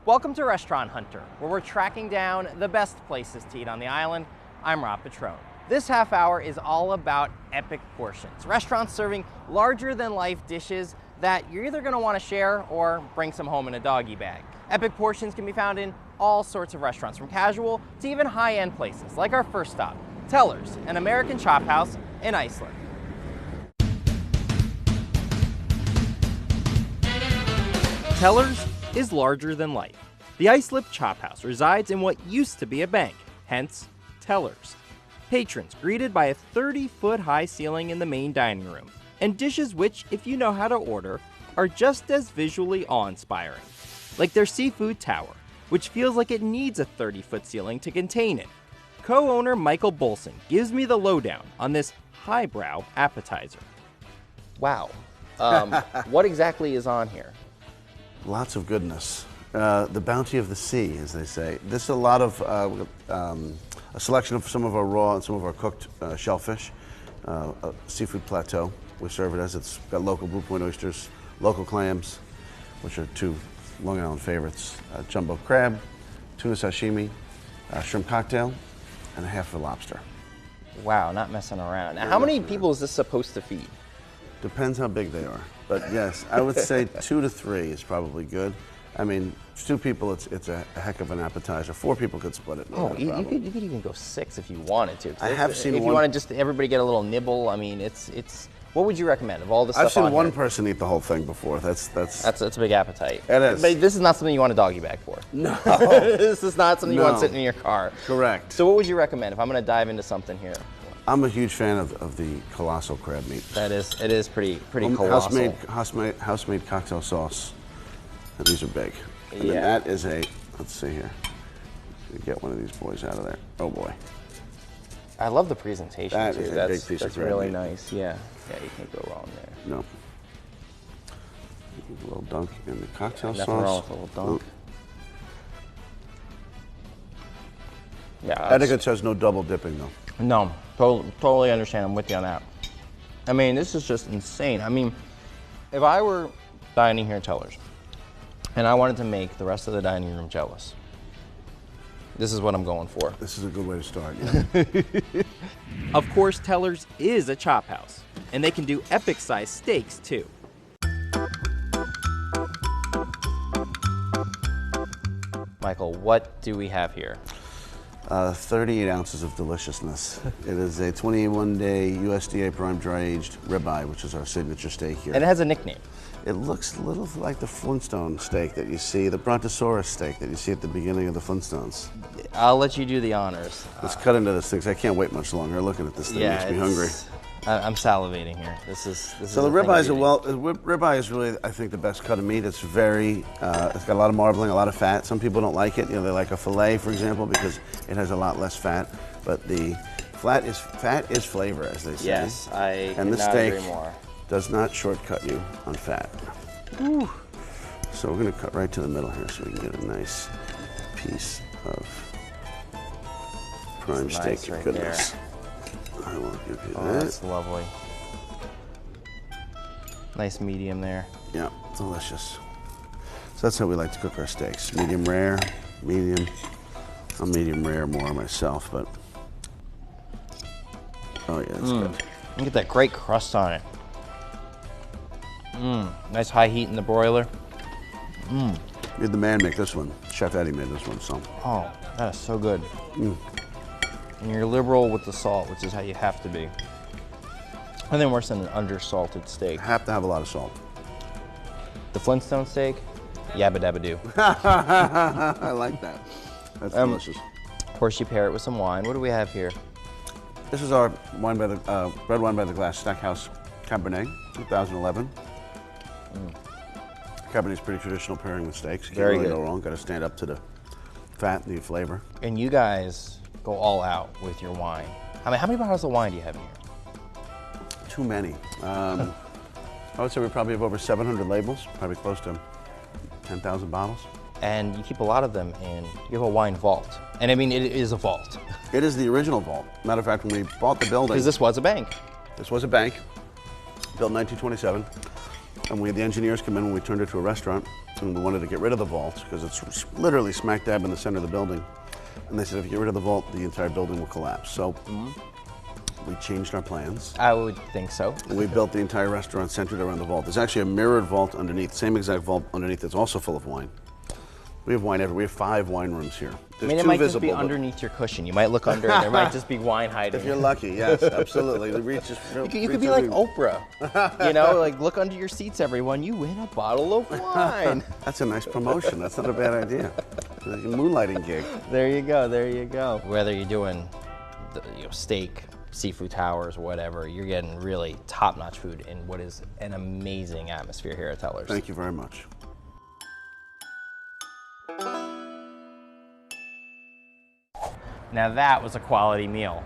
Welcome to Restaurant Hunter, where we're tracking down the best places to eat on the island. I'm Rob Petrone. This half hour is all about epic portions, restaurants serving larger-than-life dishes that you're either going to want to share or bring some home in a doggy bag. Epic portions can be found in all sorts of restaurants, from casual to even high-end places, like our first stop, Teller's, an American chop house in Iceland. Teller's is larger than life. The Islip Chop House resides in what used to be a bank, hence Teller's. Patrons greeted by a 30-foot high ceiling in the main dining room, and dishes which, if you know how to order, are just as visually awe-inspiring. Like their seafood tower, which feels like it needs a 30-foot ceiling to contain it. Co-owner Michael Bolson gives me the lowdown on this highbrow appetizer. Wow. What exactly is on here? Lots of goodness. The bounty of the sea, as they say. This is a lot of, a selection of some of our raw and some of our cooked shellfish, a seafood plateau. We serve it as it's got local Blue Point oysters, local clams, which are two Long Island favorites, jumbo crab, tuna sashimi, shrimp cocktail, and a half of a lobster. Wow, not messing around. Now, how many people is this supposed to feed? Depends how big they are. But yes, I would say 2 to 3 is probably good. I mean, 2 people, it's a heck of an appetizer. 4 people could split it. Oh, you could even go 6 if you wanted to. I have seen If you want to just everybody get a little nibble, I mean, it's. What would you recommend of all the stuff? I've seen on one here? person eat the whole thing before. That's a big appetite. It is. But this is not something you want a doggy bag for. No. This is not something you want No. sitting in your car. Correct. So what would you recommend if I'm going to dive into something here? I'm a huge fan of the colossal crab meat. It is pretty colossal. House-made cocktail sauce. And these are big. And Yeah. then that is let's see here. Get one of these boys out of there. Oh boy. I love the presentation That too. is a That's big piece of crab really meat. nice. Yeah, you can't go wrong there. No. A little dunk in the cocktail Nothing sauce. wrong with a little dunk. Yeah. Etiquette says no double dipping though. No, totally understand. I'm with you on that. I mean, this is just insane. I mean, if I were dining here at Teller's and I wanted to make the rest of the dining room jealous, this is what I'm going for. This is a good way to start. Yeah. Of course, Teller's is a chop house, and they can do epic-sized steaks too. Michael, what do we have here? 38 ounces of deliciousness. It is a 21-day USDA prime dry-aged ribeye, which is our signature steak here. And it has a nickname. It looks a little like the Flintstone steak that you see, the Brontosaurus steak that you see at the beginning of the Flintstones. I'll let you do the honors. Let's cut into this thing, 'cause I can't wait much longer. Looking at this thing makes me hungry. I'm salivating here. This is So the ribeye is really, I think, the best cut of meat. It's very, it's got a lot of marbling, a lot of fat. Some people don't like it. You know, they like a filet, for example, because it has a lot less fat. But the fat is flavor, as they say. Yes, I and could the not steak agree more. does not shortcut you on fat. Ooh. So we're going to cut right to the middle here, so we can get a nice piece of prime That's steak nice right goodness. I will give you Oh, that. that's lovely. Nice medium there. Yeah, delicious. So that's how we like to cook our steaks. Medium rare, medium. I'm medium rare more myself, but oh yeah, it's good. Look at that great crust on it. Nice high heat in the broiler. You're the man make this one. Chef Eddie made this one, so. Oh, that is so good. And you're liberal with the salt, which is how you have to be. And then worse than an undersalted steak. Have to have a lot of salt. The Flintstone steak, yabba dabba doo. I like that. That's delicious. Of course, you pair it with some wine. What do we have here? This is our red wine by the glass Stackhouse Cabernet, 2011. Cabernet's pretty traditional pairing with steaks. You can't Very really good. go wrong. Got to stand up to the fat and the flavor. And you guys go all out with your wine. I mean, how many bottles of wine do you have in here? Too many. I would say we probably have over 700 labels, probably close to 10,000 bottles. And you keep a lot of them in, you have a wine vault. And I mean, it is a vault. It is the original vault. Matter of fact, when we bought the building, Because this was a bank. this was a bank, built in 1927. And we had the engineers come in when we turned it to a restaurant. and we wanted to get rid of the vault because it's literally smack dab in the center of the building. And they said if you get rid of the vault, the entire building will collapse. So we changed our plans. I would think so. And we built the entire restaurant centered around the vault. There's actually a mirrored vault underneath, same exact vault underneath that's also full of wine. We have wine everywhere. We have 5 wine rooms here. There's I mean, it 2 might visible, just be but underneath your cushion. You might look under and there might just be wine hiding. if you're lucky, yes, absolutely. You could be like Oprah. You know, like look under your seats, everyone. You win a bottle of wine. That's a nice promotion. That's not a bad idea. A moonlighting gig. There you go. There you go. Whether you're doing steak, seafood towers, whatever, you're getting really top-notch food in what is an amazing atmosphere here at Tellers. Thank you very much. Now that was a quality meal.